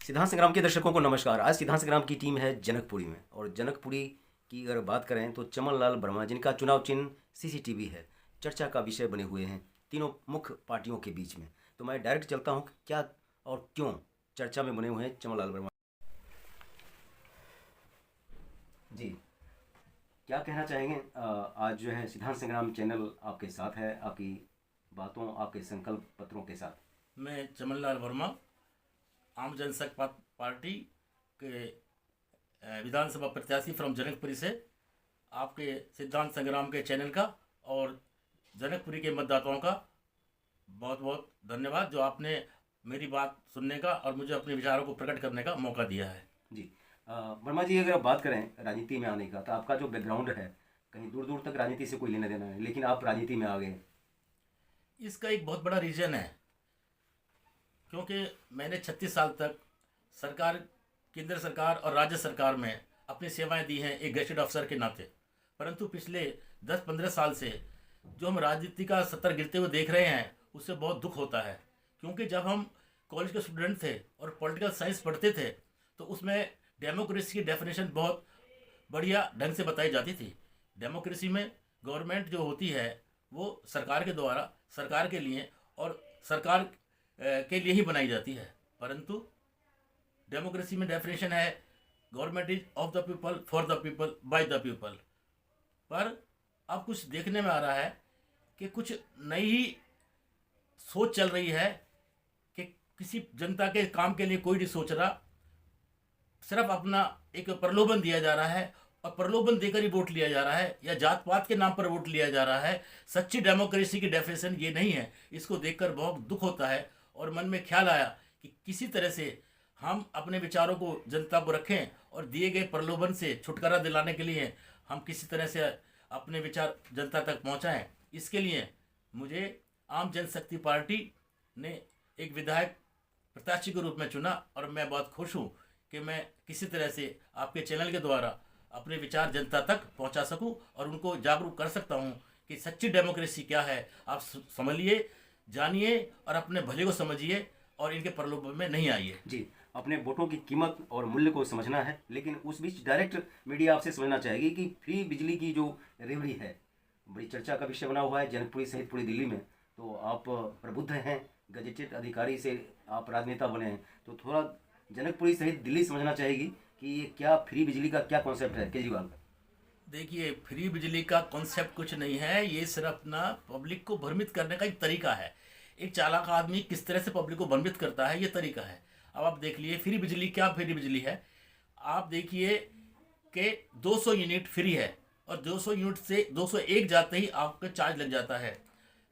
सिद्धांत संग्राम के दर्शकों को नमस्कार। आज सिद्धांत संग्राम की टीम है जनकपुरी में, और जनकपुरी की अगर बात करें तो चमन लाल वर्मा, जिनका चुनाव चिन्ह सीसीटीवी है, चर्चा का विषय बने हुए हैं तीनों मुख्य पार्टियों के बीच में। तो मैं डायरेक्ट चलता हूं, क्या और क्यों चर्चा में बने हुए हैं चमन लाल वर्मा जी। क्या कहना चाहेंगे? आज जो है सिद्धांत संग्राम चैनल आपके साथ है, आपकी बातों, आपके संकल्प पत्रों के साथ। मैं चमनलाल वर्मा, आम जनसंघ पार्टी के विधानसभा प्रत्याशी फ्रॉम जनकपुरी से आपके सिद्धांत संग्राम के चैनल का और जनकपुरी के मतदाताओं का बहुत बहुत धन्यवाद, जो आपने मेरी बात सुनने का और मुझे अपने विचारों को प्रकट करने का मौका दिया है। जी वर्मा जी, अगर आप बात करें राजनीति में आने का, तो आपका जो बैकग्राउंड है कहीं दूर दूर तक राजनीति से कोई लेना देना है, लेकिन आप राजनीति में आ गए। इसका एक बहुत बड़ा रीज़न है, क्योंकि मैंने 36 साल तक सरकार, केंद्र सरकार और राज्य सरकार में अपनी सेवाएं दी हैं एक गैजेटेड अफसर के नाते। परंतु पिछले 10-15 साल से जो हम राजनीति का सत्तर गिरते हुए देख रहे हैं, उससे बहुत दुख होता है। क्योंकि जब हम कॉलेज के स्टूडेंट थे और पॉलिटिकल साइंस पढ़ते थे, तो उसमें डेमोक्रेसी की डेफिनेशन बहुत बढ़िया ढंग से बताई जाती थी। डेमोक्रेसी में गवर्नमेंट जो होती है वो सरकार के द्वारा, सरकार के लिए और सरकार के लिए ही बनाई जाती है। परंतु डेमोक्रेसी में डेफिनेशन है government is of the people, for the people, by the people. पर अब कुछ देखने में आ रहा है कि कुछ नई ही सोच चल रही है कि किसी जनता के काम के लिए कोई नहीं सोच रहा, सिर्फ अपना एक प्रलोभन दिया जा रहा है और प्रलोभन देकर ही वोट लिया जा रहा है, या जात पात के नाम पर वोट लिया जा रहा है। सच्ची डेमोक्रेसी की डेफिनेशन ये नहीं है। इसको देखकर बहुत दुख होता है और मन में ख्याल आया कि किसी तरह से हम अपने विचारों को जनता को रखें और दिए गए प्रलोभन से छुटकारा दिलाने के लिए हम किसी तरह से अपने विचार जनता तक पहुंचाएं। इसके लिए मुझे आम जनशक्ति पार्टी ने एक विधायक प्रत्याशी के रूप में चुना, और मैं बहुत खुश हूं कि मैं किसी तरह से आपके चैनल के द्वारा अपने विचार जनता तक पहुंचा सकूं और उनको जागरूक कर सकता हूं कि सच्ची डेमोक्रेसी क्या है। आप समझिए, जानिए और अपने भले को समझिए और इनके प्रलोभन में नहीं आइए। जी, अपने वोटों की कीमत और मूल्य को समझना है, लेकिन उस बीच डायरेक्ट मीडिया आपसे समझना चाहेगी कि फ्री बिजली की जो रेवड़ी है, बड़ी चर्चा का विषय बना हुआ है जनकपुरी सहित पूरी दिल्ली में। तो आप प्रबुद्ध हैं, गजेटेड अधिकारी से आप राजनेता बने हैं, तो थोड़ा जनकपुरी सहित दिल्ली समझना चाहेगी कि ये क्या फ्री बिजली का क्या कॉन्सेप्ट है केजरीवाल का। देखिए, फ्री बिजली का कॉन्सेप्ट कुछ नहीं है, ये सिर्फ अपना पब्लिक को भ्रमित करने का एक तरीका है। एक चालाक आदमी किस तरह से पब्लिक को भ्रमित करता है, ये तरीका है। अब आप देख लिए फ्री बिजली, क्या फ्री बिजली है। आप देखिए कि 200 यूनिट फ्री है और 200 यूनिट से 201 जाते ही आपका चार्ज लग जाता है।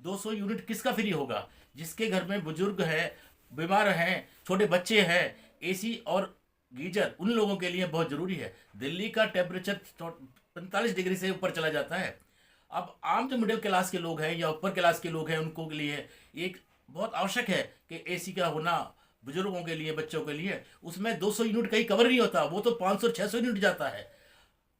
200 यूनिट किसका फ्री होगा? जिसके घर में बुजुर्ग है, बीमार हैं, छोटे बच्चे हैं, एसी और गीजर उन लोगों के लिए बहुत ज़रूरी है। दिल्ली का टेम्परेचर 45 डिग्री से ऊपर चला जाता है। अब आम जो मिडिल क्लास के लोग हैं या ऊपर क्लास के लोग हैं, उनको के लिए एक बहुत आवश्यक है कि एसी का होना, बुजुर्गों के लिए, बच्चों के लिए। उसमें 200 यूनिट कहीं कवर नहीं होता, वो तो 500-600 यूनिट जाता है।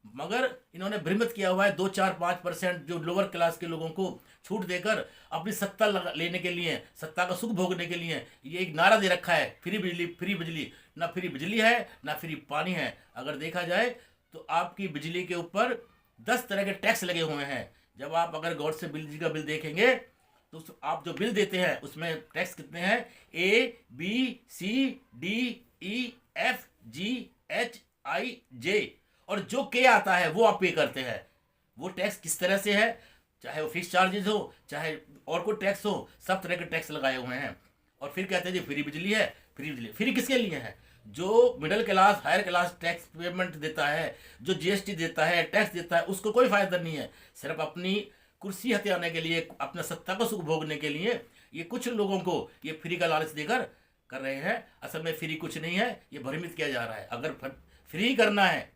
मगर इन्होंने भ्रमित किया हुआ है 2-4-5% जो लोअर क्लास के लोगों को छूट देकर अपनी सत्ता लेने के लिए, सत्ता का सुख भोगने के लिए ये एक नारा दे रखा है, फ्री बिजली, फ्री बिजली। ना फ्री बिजली है, ना फ्री पानी है। अगर देखा जाए तो आपकी बिजली के ऊपर 10 तरह के टैक्स लगे हुए हैं। जब आप अगर गौर से बिजली का बिल देखेंगे तो आप जो बिल देते हैं उसमें टैक्स कितने हैं? ABCDEFGHIJ, और जो के आता है वो आप पे करते हैं। वो टैक्स किस तरह से है, चाहे वो फिक्स चार्जेस हो, चाहे और कोई टैक्स हो, सब तरह के टैक्स लगाए हुए हैं। और फिर कहते हैं जी फ्री बिजली है। फ्री बिजली फ्री किसके लिए है? जो middle class, higher class tax payment देता है, जो जीएसटी देता है, टैक्स देता है, उसको कोई फायदा नहीं है। सिर्फ अपनी कुर्सी हथियाने के लिए, अपना सत्ता का सुख भोगने के लिए ये कुछ लोगों को ये फ्री का लालच देकर कर रहे हैं। असल में फ्री कुछ नहीं है, ये भ्रमित किया जा रहा है। अगर फ्री करना है,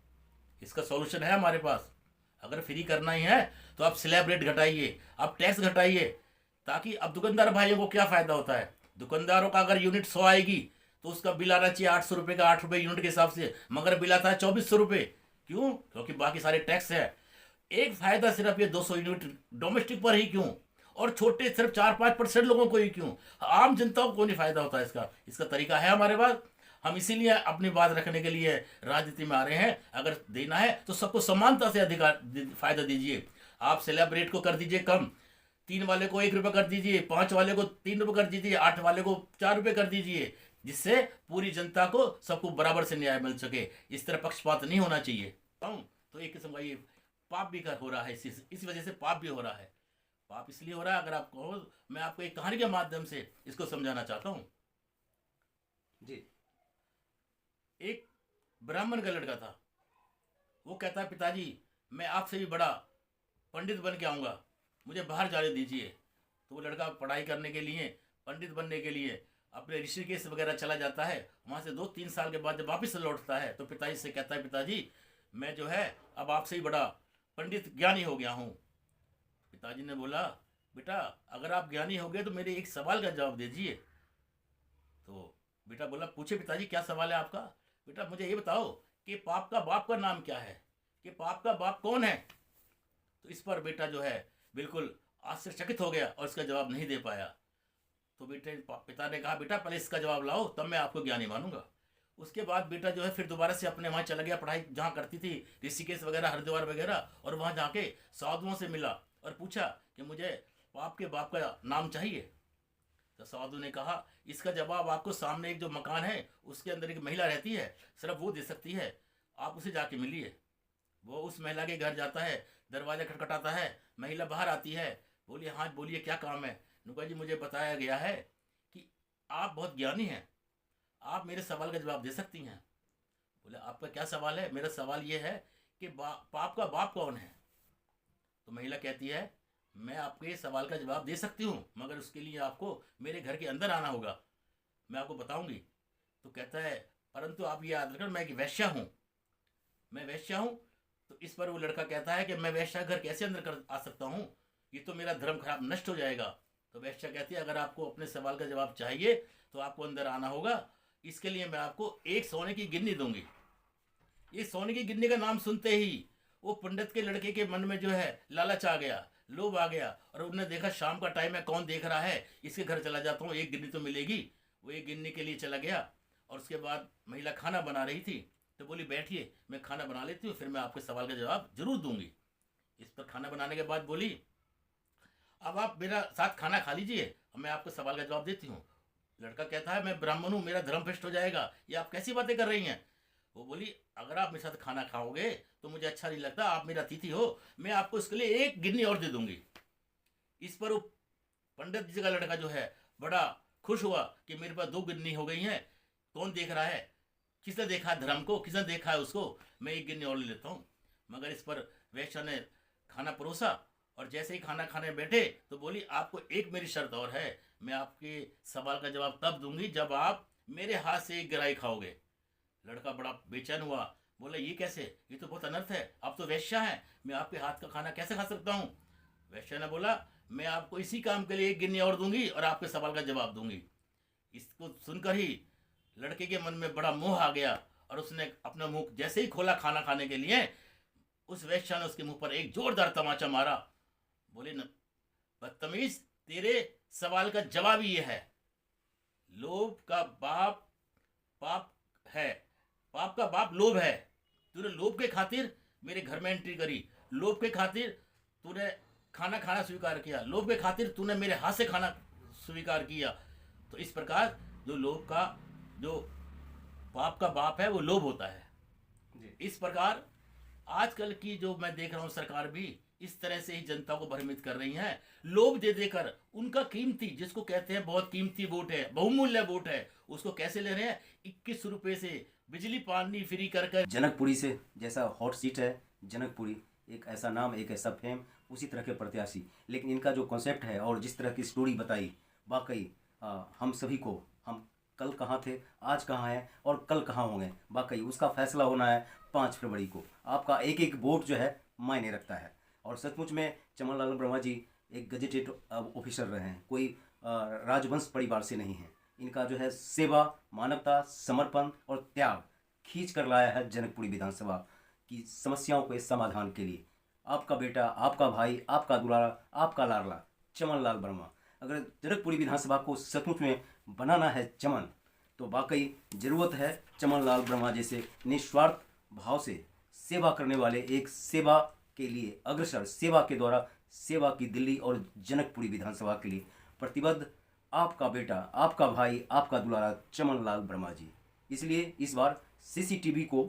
इसका सॉल्यूशन है हमारे पास। अगर फ्री करना ही है तो आप स्लैब रेट घटाइए, आप टैक्स घटाइए, ताकि अब दुकानदार भाइयों को क्या फ़ायदा होता है? दुकानदारों का अगर यूनिट 100 आएगी तो उसका बिल आना चाहिए 800 रुपये का, 8 रुपये यूनिट के हिसाब से, मगर बिल आता है 2400 रुपये। क्यों? क्योंकि बाकी सारे टैक्स है। एक फ़ायदा सिर्फ ये 200 यूनिट डोमेस्टिक पर ही क्यों? और छोटे सिर्फ 4-5% लोगों को ही क्यों? आम जनता को नहीं फायदा होता इसका। इसका तरीका है हमारे पास। हम इसीलिए अपनी बात रखने के लिए राजनीति में आ रहे हैं। अगर देना है तो सबको समानता से अधिकार फायदा दीजिए। आप स्लैब रेट को कर दीजिए कम, 3 वाले को 1 रुपये कर दीजिए, 5 वाले को 3 रुपये कर दीजिए, 8 वाले को 4 रुपये कर दीजिए, जिससे पूरी जनता को सबको बराबर से न्याय मिल सके। इस तरह पक्षपात नहीं होना चाहिए। तो एक किस्म का ये पाप भी हो रहा है, इस वजह से पाप भी हो रहा है। पाप इसलिए हो रहा है, अगर आप कहो, मैं आपको एक कहानी के माध्यम से इसको समझाना चाहता हूँ। जी। एक ब्राह्मण का लड़का था। वो कहता है, पिताजी मैं आपसे भी बड़ा पंडित बन के आऊँगा, मुझे बाहर जाने दीजिए। तो वो लड़का पढ़ाई करने के लिए, पंडित बनने के लिए अपने ऋषिकेश वगैरह चला जाता है। वहाँ से 2-3 साल के बाद जब वापस लौटता है तो पिताजी से कहता है, पिताजी मैं जो है अब आपसे ही बड़ा पंडित ज्ञानी हो गया हूँ। पिताजी ने बोला, बेटा अगर आप ज्ञानी हो गए तो मेरे एक सवाल का जवाब दीजिए। तो बेटा बोला, पूछे पिताजी क्या सवाल है आपका। बेटा मुझे ये बताओ कि पाप का बाप का नाम क्या है, कि पाप का बाप कौन है। तो इस पर बेटा जो है बिल्कुल आश्चर्यचकित हो गया और इसका जवाब नहीं दे पाया। तो पिता ने कहा, बेटा पहले इसका जवाब लाओ तब मैं आपको ज्ञानी मानूंगा। उसके बाद बेटा जो है फिर दोबारा से अपने वहाँ चला गया, पढ़ाई जहाँ करती थी ऋषिकेश वगैरह, हरिद्वार वगैरह, और वहाँ जाके साधुओं से मिला और पूछा कि मुझे पाप के बाप का नाम चाहिए। तो साधु ने कहा, इसका जवाब आपको सामने एक जो मकान है उसके अंदर एक महिला रहती है, सिर्फ वो दे सकती है, आप उसे जाके मिलिए। वो उस महिला के घर जाता है, दरवाज़ा खटखटाता है, महिला बाहर आती है, बोली, हाँ बोलिए क्या काम है। नुका जी मुझे बताया गया है कि आप बहुत ज्ञानी हैं, आप मेरे सवाल का जवाब दे सकती हैं। बोले, आपका क्या सवाल है। मेरा सवाल ये है कि पाप का बाप कौन है। तो महिला कहती है, मैं आपके सवाल का जवाब दे सकती हूँ, मगर उसके लिए आपको मेरे घर के अंदर आना होगा, मैं आपको बताऊंगी। तो कहता है, परंतु आप ये याद रखना मैं एक वैश्या हूँ, मैं वैश्या हूँ। तो इस पर वो लड़का कहता है कि मैं वैश्या घर कैसे अंदर कर आ सकता हूँ, ये तो मेरा धर्म खराब नष्ट हो जाएगा। तो वैश्या कहती है, अगर आपको अपने सवाल का जवाब चाहिए तो आपको अंदर आना होगा, इसके लिए मैं आपको एक सोने की गिन्नी दूंगी। ये सोने की गिन्नी का नाम सुनते ही वो पंडित के लड़के के मन में जो है लालच आ गया, लोभ आ गया, और उन्होंने देखा शाम का टाइम है, कौन देख रहा है, इसके घर चला जाता हूँ, एक गिन्नी तो मिलेगी। वो एक गिन्नी के लिए चला गया। और उसके बाद महिला खाना बना रही थी, तो बोली, बैठिए मैं खाना बना लेती हूँ, फिर मैं आपके सवाल का जवाब जरूर दूंगी। इस पर खाना बनाने के बाद बोली, अब आप मेरा साथ खाना खा लीजिए, मैं आपको सवाल का जवाब देती हूँ। लड़का कहता है, मैं ब्राह्मण हूँ, मेरा धर्म भ्रष्ट हो जाएगा, ये आप कैसी बातें कर रही हैं। वो बोली, अगर आप मेरे साथ खाना खाओगे तो मुझे अच्छा नहीं लगता, आप मेरा अतिथि हो, मैं आपको इसके लिए एक गिन्नी और दे दूंगी। इस पर वो पंडित जी का लड़का जो है बड़ा खुश हुआ कि मेरे पास 2 गिन्नी हो गई हैं, कौन देख रहा है, किसने देखा है धर्म को, किसने देखा है उसको, मैं एक गिन्नी और ले लेता हूँ। मगर इस पर वैश्या ने खाना परोसा, और जैसे ही खाना खाने बैठे तो बोली, आपको एक मेरी शर्त और है, मैं आपके सवाल का जवाब तब दूंगी जब आप मेरे हाथ से एक गिराई खाओगे। लड़का बड़ा बेचैन हुआ, बोला, ये कैसे, ये तो बहुत अनर्थ है, आप तो वैश्या हैं, मैं आपके हाथ का खाना कैसे खा सकता हूँ। वैश्या ने बोला, मैं आपको इसी काम के लिए एक गिन्नी और दूंगी और आपके सवाल का जवाब दूंगी। इसको सुनकर ही लड़के के मन में बड़ा मोह आ गया, और उसने अपना मुंह जैसे ही खोला खाना खाने के लिए, उस वैश्या ने उसके मुंह पर एक जोरदार तमाचा मारा। बोले, न बदतमीज, तेरे सवाल का जवाब ही ये है, लोभ का बाप पाप है, पाप का बाप लोभ है। तूने लोभ के खातिर मेरे घर में एंट्री करी, लोभ के खातिर तूने खाना खाना स्वीकार किया, लोभ के खातिर तूने मेरे हाथ से खाना स्वीकार किया। तो इस प्रकार जो लोभ का, जो पाप का बाप है वो लोभ होता है। इस प्रकार आजकल की जो मैं देख रहा हूँ, सरकार भी इस तरह से ही जनता को भ्रमित कर रही है, लोभ दे देकर उनका कीमती, जिसको कहते हैं बहुत कीमती वोट है, बहुमूल्य वोट है, उसको कैसे ले रहे हैं, 21 रुपये से बिजली पानी फ्री कर कर। जनकपुरी से जैसा हॉट सीट है जनकपुरी, एक ऐसा नाम, एक ऐसा फेम, उसी तरह के प्रत्याशी। लेकिन इनका जो कॉन्सेप्ट है और जिस तरह की स्टोरी बताई, वाकई हम सभी को, हम कल कहाँ थे, आज कहाँ हैं और कल कहाँ होंगे, वाकई उसका फैसला होना है 5 फरवरी को। आपका एक एक वोट जो है मायने रखता है। और सचमुच में चमन लाल वर्मा जी एक गजेटेड ऑफिसर रहे हैं, कोई राजवंश परिवार से नहीं है। इनका जो है सेवा, मानवता, समर्पण और त्याग खींच कर लाया है जनकपुरी विधानसभा की समस्याओं के समाधान के लिए। आपका बेटा, आपका भाई, आपका दुलारा, आपका लाडला चमन लाल वर्मा। अगर जनकपुरी विधानसभा को सचमुच में बनाना है चमन, तो वाकई ज़रूरत है चमन लाल ब्रह्मा जैसे निस्वार्थ भाव से सेवा करने वाले, एक सेवा के लिए अग्रसर, सेवा के द्वारा सेवा की दिल्ली और जनकपुरी विधानसभा के लिए प्रतिबद्ध आपका बेटा, आपका भाई, आपका दुलारा चमन लाल ब्रह्मा जी। इसलिए इस बार CCTV को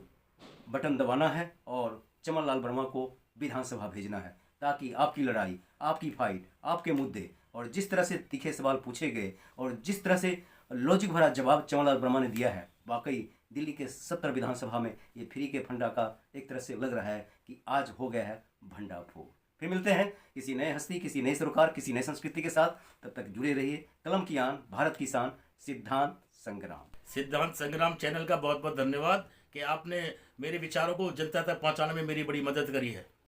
बटन दबाना है और चमन लाल ब्रह्मा को विधानसभा भेजना है, ताकि आपकी लड़ाई, आपकी फाइट, आपके मुद्दे और जिस तरह से तीखे सवाल पूछे गए और जिस तरह से लॉजिक भरा जवाब चमन लाल ब्रह्मा ने दिया है, वाकई दिल्ली के 70 विधानसभा में ये फ्री के फंडा का एक तरह से लग रहा है कि आज हो गया है भंडाफोड़। फिर मिलते हैं किसी नए हस्ती, किसी नए सरोकार, किसी नए संस्कृति के साथ। तब तक जुड़े रहिए। कलम की आन, भारत की शान, सिद्धांत संग्राम। सिद्धांत संग्राम चैनल का बहुत बहुत धन्यवाद कि आपने मेरे विचारों को जनता तक पहुंचाने में मेरी बड़ी मदद करी है।